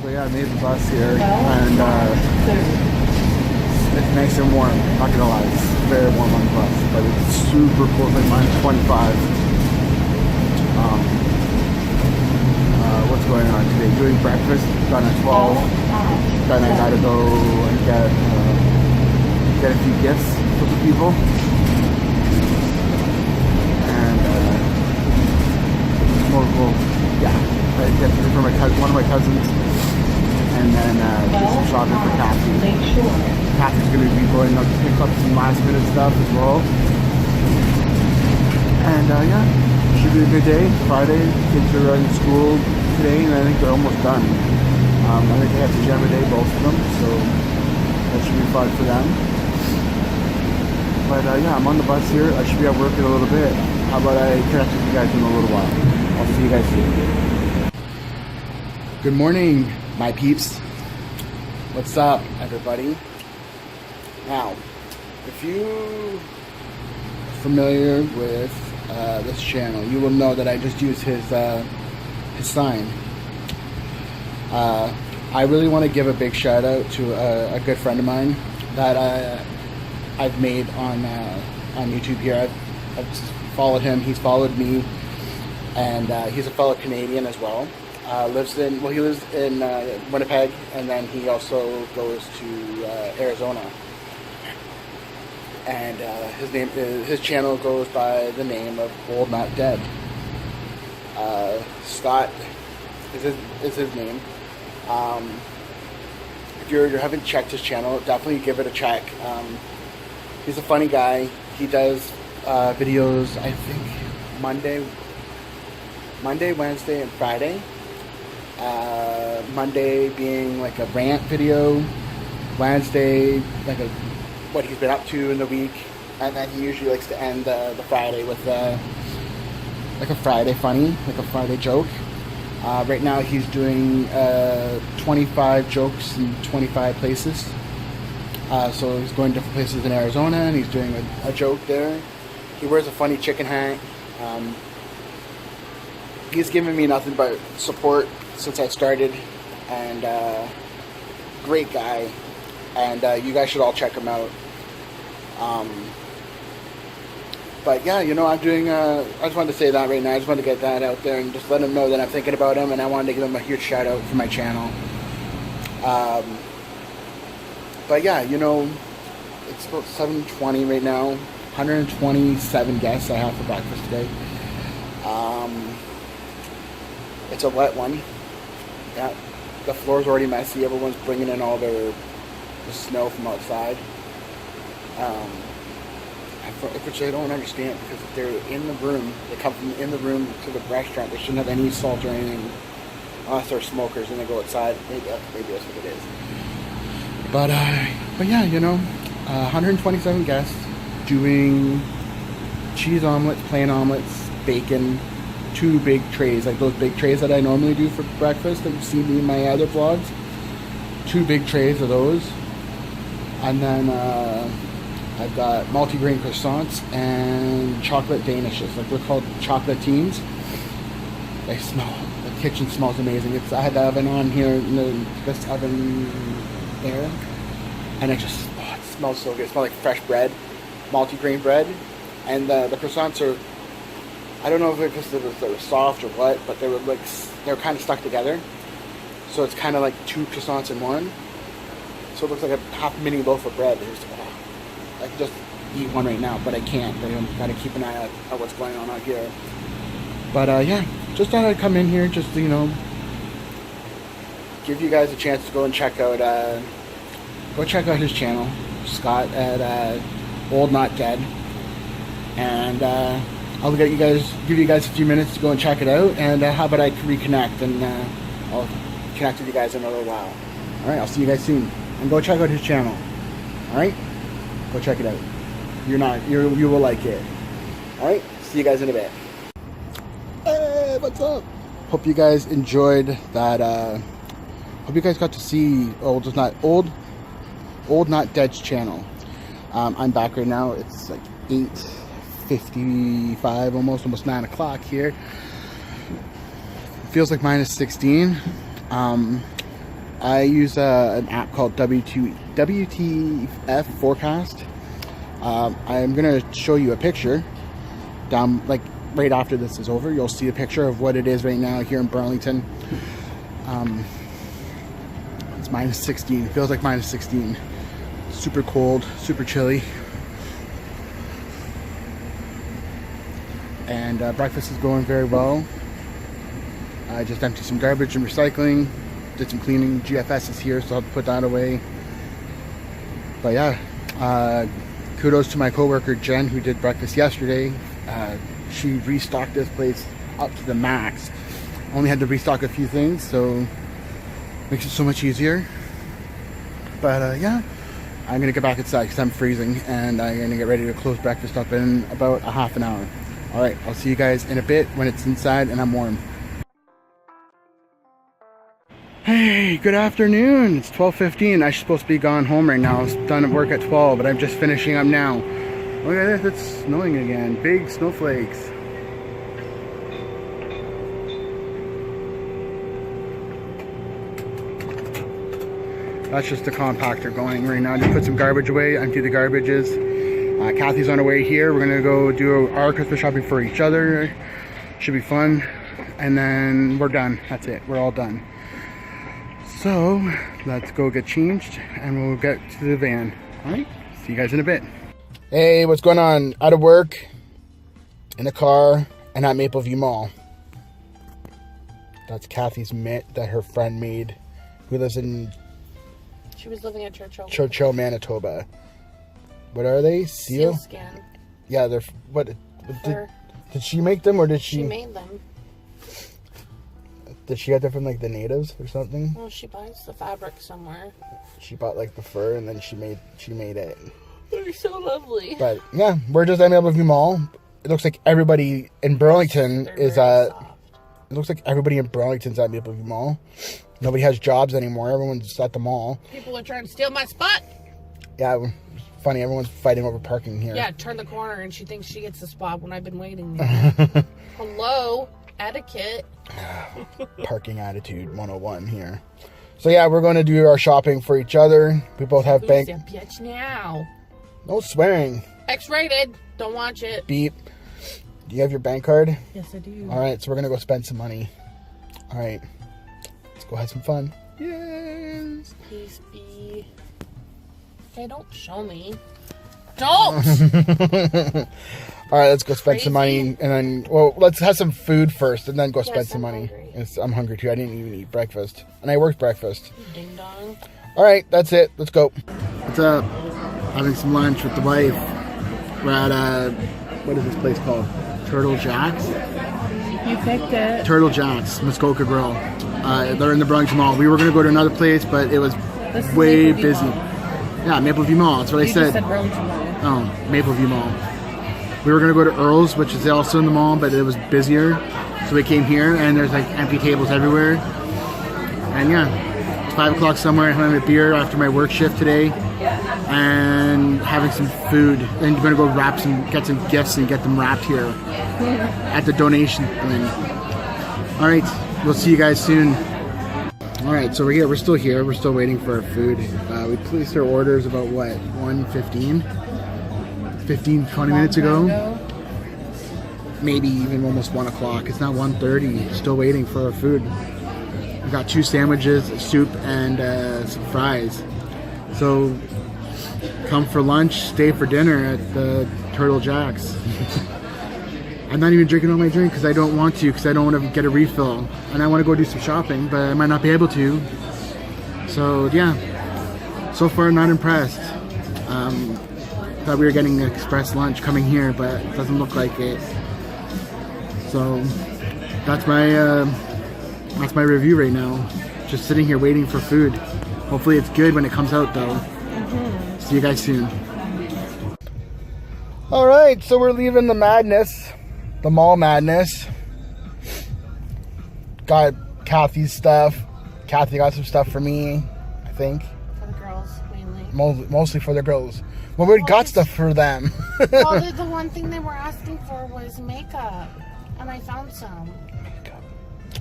So yeah, I made the bus here, and it's nice and warm. Not gonna lie, it's very warm on the bus, but it's super cold. Like mine's 25. What's going on today? Doing breakfast. Done at 12. Then I gotta go and get a few gifts for the people. And I get it for one of my cousins, and then do some shopping for Kathy. Kathy's going to be going up to pick up some last minute stuff as well. And yeah, should be a good day. Friday, kids are in school today, and I think they're almost done. I think they have pajama day, both of them, so that should be fun for them. But yeah, I'm on the bus here. I should be at work in a little bit. How about I connect with you guys in a little while? I'll see you guys soon. Good morning, my peeps. What's up, everybody? Now, if you are familiar with this channel, you will know that I just used his sign. I really want to give a big shout out to a good friend of mine that I've made on YouTube here. I've followed him. He's followed me, and he's a fellow Canadian as well. He lives in Winnipeg, and then he also goes to Arizona. And his channel goes by the name of Old Not Dead. Scott is his name. If you haven't checked his channel, definitely give it a check. He's a funny guy. He does videos, I think, Monday, Wednesday, and Friday. Monday being like a rant video, Wednesday like what he's been up to in the week, and then he usually likes to end the Friday with like a Friday funny, like a Friday joke. Right now he's doing 25 jokes in 25 places. So he's going to different places in Arizona, and he's doing a joke there. He wears a funny chicken hat. He's given me nothing but support since I started, and great guy, and you guys should all check him out. But yeah, you know, I'm doing, I just wanted to say that right now. I just wanted to get that out there and just let him know that I'm thinking about him, and I wanted to give him a huge shout out for my channel. But yeah, you know, it's about 7:20 right now. 127 guests I have for breakfast today. It's a wet one. Yeah, the floor's already messy. Everyone's bringing in all the snow from outside. Which I don't understand, because if they're in the room, they come from in the room to the restaurant, they shouldn't have any salt or anything, unless they're smokers and they go outside. Maybe that's what it is. But yeah, you know, 127 guests doing cheese omelets, plain omelets, bacon, 2 big trays, like those big trays that I normally do for breakfast that you see me in my other vlogs. 2 big trays of those. And then I've got multigrain croissants and chocolate danishes, like they're called chocolatines. They smell, the kitchen smells amazing. I had the oven on here, this oven there, and it just, it smells so good. It smells like fresh bread, multigrain bread, and the croissants are, I don't know if it's because they were soft or what, but they were kind of stuck together. So it's kind of like 2 croissants in one. So it looks like a half mini loaf of bread. I could just eat one right now, but I can't. I gotta keep an eye out on what's going on out here. But yeah, just thought I'd come in here just to, you know, give you guys a chance to go and check out his channel, Scott at Old Not Dead, and I'll give you guys a few minutes to go and check it out, and how about I reconnect, and I'll connect with you guys in a little while. All right, I'll see you guys soon, and go check out his channel. All right, go check it out. You will like it. All right, see you guys in a bit. Hey, what's up? Hope you guys enjoyed that. Hope you guys got to see Old Not Dead's channel. I'm back right now. It's like 8:55, almost 9 o'clock here. Feels like minus 16. I use an app called WTF Forecast. I'm gonna show you a picture down, like right after this is over. You'll see a picture of what it is right now here in Burlington. It's minus 16. It feels like minus 16. Super cold, super chilly. And breakfast is going very well. I just emptied some garbage and recycling. Did some cleaning. GFS is here, so I'll put that away. But yeah, kudos to my coworker Jen, who did breakfast yesterday. She restocked this place up to the max. Only had to restock a few things, so makes it so much easier. But yeah, I'm gonna get back inside because I'm freezing, and I'm gonna get ready to close breakfast up in about a half an hour. All right, I'll see you guys in a bit when it's inside and I'm warm. Hey, good afternoon. It's 12:15. I'm supposed to be gone home right now. I was done at work at 12, but I'm just finishing up now. Look at this, it's snowing again. Big snowflakes. That's just the compactor going right now. Just put some garbage away, empty the garbages. Kathy's on her way here. We're gonna go do our Christmas shopping for each other. Should be fun. And then we're done. That's it. We're all done. So let's go get changed and we'll get to the van. All right, see you guys in a bit. Hey, what's going on? Out of work, in the car, and at Mapleview Mall. That's Kathy's mitt that her friend made, who lives in... She was living at Churchill. Churchill, Manitoba. What are they? Seal? Sealskin. Yeah, they're... What? Did she make them or did she... She made them. Did she get them from like the natives or something? Well, she buys the fabric somewhere. She bought like the fur and then she made it. They're so lovely. But yeah, we're just at Mapleview Mall. It looks like everybody in Burlington is at... It looks like everybody in Burlington's at Mapleview Mall. Nobody has jobs anymore. Everyone's at the mall. People are trying to steal my spot. Yeah, funny. Everyone's fighting over parking here. Yeah, turn the corner and she thinks she gets the spot when I've been waiting. Hello, etiquette. Parking attitude 101 here. So yeah, we're going to do our shopping for each other. We both have bank... Who's that bitch now? No swearing. X-rated. Don't watch it. Beep. Do you have your bank card? Yes, I do. Alright, so we're going to go spend some money. Alright. Let's go have some fun. Yes. Please be... Okay, don't show me. Don't! Alright, let's go spend some money and then... Well, let's have some food first and then go spend some money. I'm hungry too. I didn't even eat breakfast. And I worked breakfast. Ding dong. Alright, that's it. Let's go. What's up? Having some lunch with the wife. We're at, what is this place called? Turtle Jack's? You picked it. Turtle Jack's, Muskoka Grill. They're in the Burlington Mall. We were going to go to another place, but it was way busy. Yeah, Mapleview Mall. That's what I said. You said Burlington Mall. Oh, Mapleview Mall. We were going to go to Earl's, which is also in the mall, but it was busier. So we came here, and there's like empty tables everywhere. And yeah, it's 5 o'clock somewhere, having a beer after my work shift today. And having some food. Then we're going to go get some gifts and get them wrapped here at the donation thing. Alright, we'll see you guys soon. Alright, so we're here. We're still here. We're still waiting for our food. We placed our orders about, what, 1:15? 15, 20 minutes ago? Maybe even almost 1 o'clock. It's now 1:30. Still waiting for our food. We got 2 sandwiches, a soup, and some fries. So, come for lunch, stay for dinner at the Turtle Jack's. I'm not even drinking all my drink because I don't want to, because I don't want to get a refill. And I want to go do some shopping, but I might not be able to. So, yeah. So far, not impressed. Thought we were getting an express lunch coming here, but it doesn't look like it. So, that's my review right now. Just sitting here waiting for food. Hopefully it's good when it comes out, though. See you guys soon. Alright, so we're leaving the madness. The mall madness. Got Kathy's stuff. Kathy got some stuff for me, I think. For the girls, mainly. Mostly for the girls. Well, we got stuff for them. Well, the one thing they were asking for was makeup. And I found some. Makeup.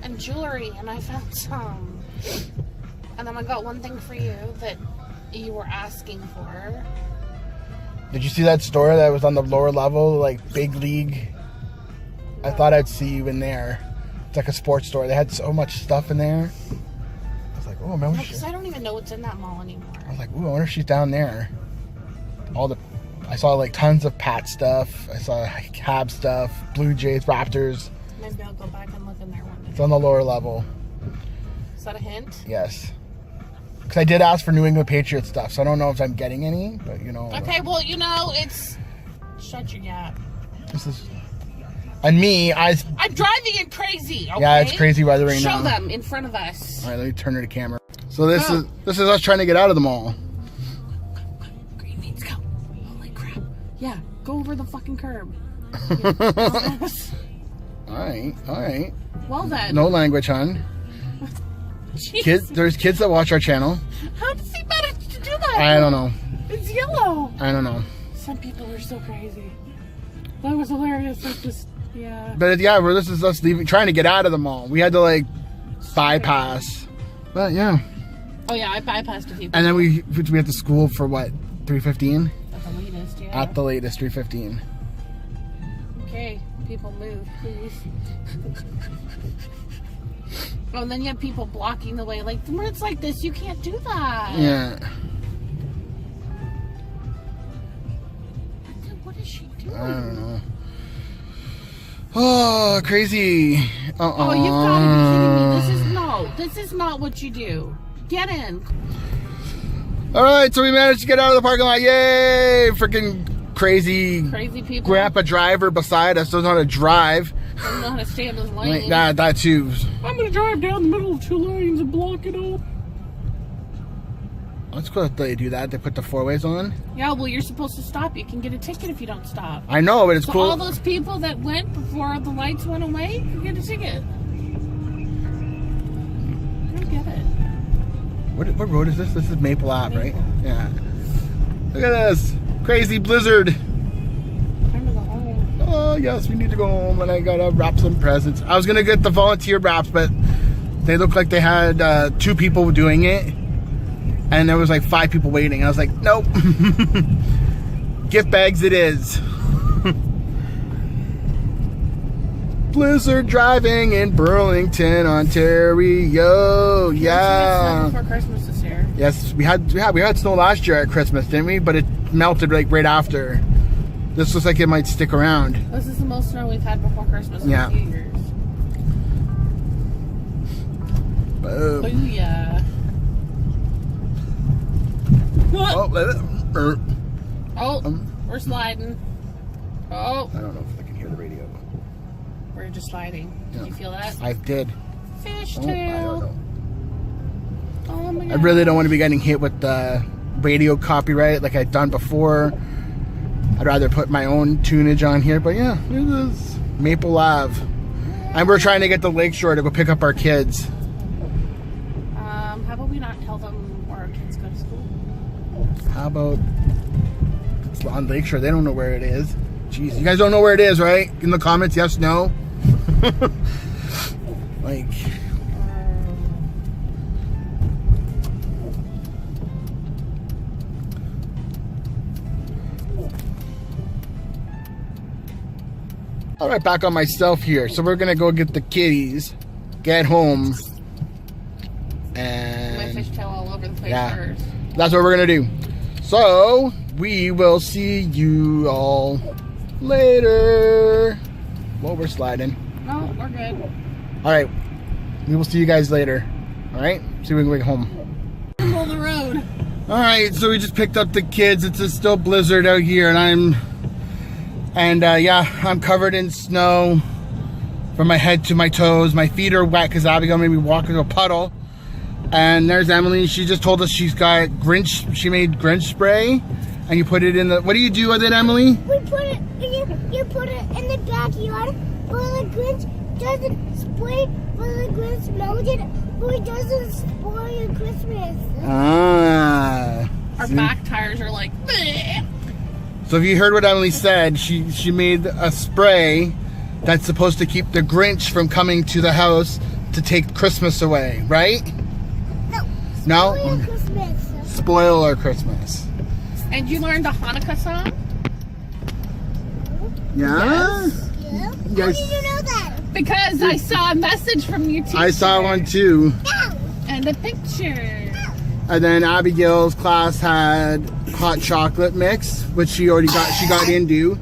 And jewelry, and I found some. And then I got one thing for you that you were asking for. Did you see that store that was on the lower level, like Big League? No. I thought I'd see you in there. It's like a sports store. They had so much stuff in there. I was like, oh, man, Because I don't even know what's in that mall anymore. I was like, ooh, I wonder if she's down there. I saw like tons of Pat stuff. I saw Cab stuff, Blue Jays, Raptors. Maybe I'll go back and look in there one day. It's on the lower level. Is that a hint? Yes. Because I did ask for New England Patriots stuff, so I don't know if I'm getting any, but you know. Okay, well, you know, it's... Shut your gap. This is... And me, I'm driving it crazy, okay? Yeah, it's crazy weather right now. Show them in front of us. All right, let me turn to the camera. So this is us trying to get out of the mall. Green means go. Holy crap. Yeah, go over the fucking curb. All right. Well then. No language, hon. There's kids that watch our channel. How does he manage to do that? I don't know. It's yellow. I don't know. Some people are so crazy. That was hilarious. Like just, yeah. But yeah, this is us trying to get out of the mall. We had to like bypass. But yeah. Oh yeah, I bypassed a few. And then we have to school for what? 3:15? At the latest, yeah. At the latest, 3:15. Okay, people move, please. Oh, and then you have people blocking the way. Like, when it's like this, you can't do that. Yeah. What is she doing? I don't know. Oh, crazy. Oh, you've got to be kidding me. This is not what you do. Get in. All right, so we managed to get out of the parking lot. Yay! Freaking crazy people. Grandpa driver beside us doesn't know how to drive. Doesn't know how to stay in his lane. That too. I'm gonna drive down the middle of 2 lanes and block it up. That's cool that they do that. They put the 4-ways on. Yeah, well, you're supposed to stop. You can get a ticket if you don't stop. I know, but it's cool. All those people that went before the lights went away can get a ticket. I don't get it. What road is this? This is Maple Ave, right? Yeah. Look at this. Crazy blizzard. Time to go home. Oh, yes, we need to go home, and I gotta wrap some presents. I was gonna get the volunteer wraps, but they looked like they had 2 people doing it, and there was like 5 people waiting. I was like, nope. Gift bags it is. Blizzard driving in Burlington, Ontario. Yeah. Before Christmas this year. Yes, we had snow last year at Christmas, didn't we? But it melted like right after. This looks like it might stick around. This is the most snow we've had before Christmas in a few years. Boom. Booyah. Oh, We're sliding. Oh. I don't know if I can hear the radio. We're just sliding. Did you feel that? I did. Fishtail. I don't know. Oh my God. I really don't want to be getting hit with the radio copyright like I've done before. I'd rather put my own tunage on here, but yeah, it is Maple Ave. And we're trying to get to Lakeshore to go pick up our kids. How about we not tell them where our kids go to school? How about it's on Lakeshore? They don't know where it is. Jeez, you guys don't know where it is, right? In the comments, yes, no. Like. All right, back on myself here. So we're gonna go get the kitties, get home, and My fishtail all over the place. yeah, that's what we're gonna do. So we will see you all later. Well, we're sliding. No, we're good. All right, we will see you guys later. All right, see if we can get home. Middle of the road. All right, so we just picked up the kids. It's a still blizzard out here, and I'm covered in snow from my head to my toes. My feet are wet because Abigail made me walk into a puddle. And there's Emily. She just told us she's got Grinch. She made Grinch spray, and you put it in the. What do you do with it, Emily? We put it. You put it in the backyard. But the Grinch doesn't spray. But the Grinch knows it. But it doesn't spoil your Christmas. Ah. Our back tires are like. Bleh. So if you heard what Emily said, she made a spray that's supposed to keep the Grinch from coming to the house to take Christmas away, right? No, No? Spoil Christmas. Spoil our Christmas. And you learned the Hanukkah song? Yeah? Yeah? Yes. How did you know that? Because I saw a message from your teacher. I saw one too. No. And a picture. And then Abigail's class had hot chocolate mix, which she got into.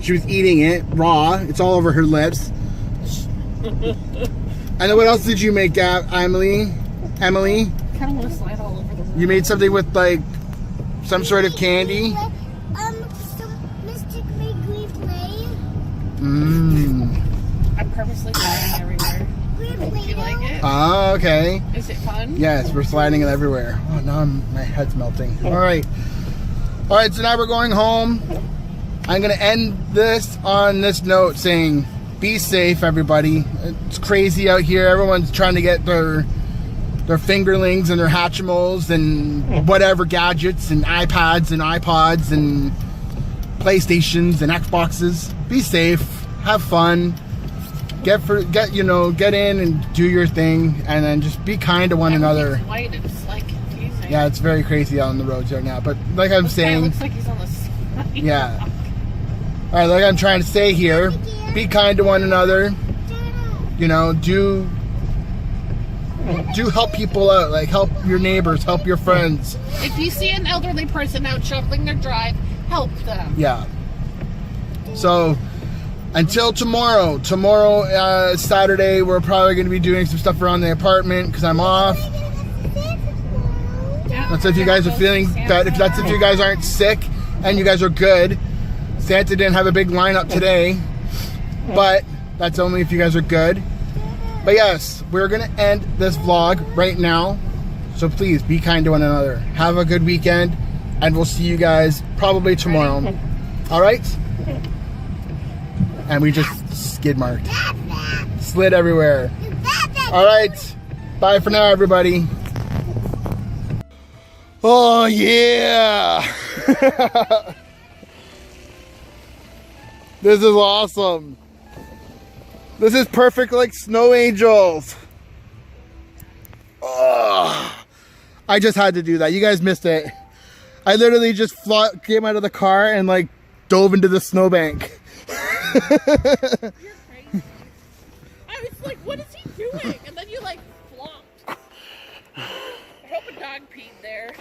She was eating it raw. It's all over her lips. And then what else did you make, Emily? Emily? I kind of want to slide all over the room. You made something with like some sort of candy? Some Mystic made green play. Mmm. I'm purposely sliding everywhere. Green Do you like it? Oh, okay. Is it fun? Yes, we're sliding it everywhere. Oh, now my head's melting. All right. All right, so now we're going home. I'm going to end this on this note saying, be safe, everybody. It's crazy out here. Everyone's trying to get their fingerlings and their Hatchimals and whatever gadgets and iPads and iPods and PlayStations and Xboxes. Be safe. Have fun. Get in and do your thing, and then just be kind to one another. It's white. It's like confusing. Yeah, it's very crazy out on the roads right now. But like I'm This guy saying, looks like he's on the side. yeah. All right, like I'm trying to say here, be kind to one another. You know, do help people out. Like help your neighbors, help your friends. If you see an elderly person out shoveling their drive, help them. Yeah. So until tomorrow. Tomorrow, Saturday, we're probably going to be doing some stuff around the apartment because I'm off. Yeah. That's if you guys are feeling bad. That's if you guys aren't sick and you guys are good. Santa didn't have a big lineup today, but that's only if you guys are good. But yes, we're going to end this vlog right now. So please be kind to one another. Have a good weekend, and we'll see you guys probably tomorrow. All right? And we just skid marked. Slid everywhere. All right. Bye for now, everybody. Oh, yeah. This is awesome. This is perfect like snow angels. Oh, I just had to do that. You guys missed it. I literally just came out of the car and like dove into the snowbank. You're crazy. I was like, what is he doing? And then you like flopped. I hope a dog peed there.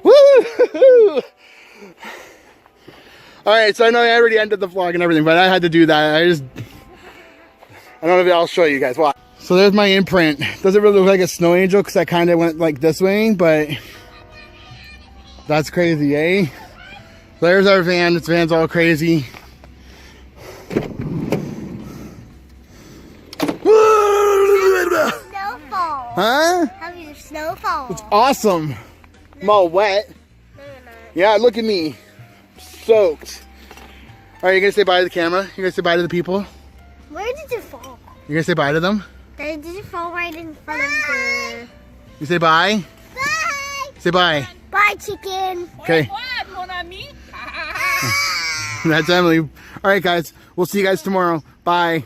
Woo! Alright, so I know I already ended the vlog and everything, but I had to do that. I don't know if I'll show you guys. Watch. So there's my imprint. Doesn't really look like a snow angel because I kind of went like this way, but that's crazy, eh? There's our van. This van's all crazy. Snowfall. Huh? Have your snowfall. It's awesome. I'm all wet. No, you're not. Yeah, look at me. Soaked. Alright, you gonna say bye to the camera? You gonna say bye to the people? Where did you fall? You gonna say bye to them? Did you fall right in front of the... You say bye? Bye! Say bye. Bye, chicken. Okay. Mon ami. That's Emily. Alright guys, we'll see you guys tomorrow. Bye.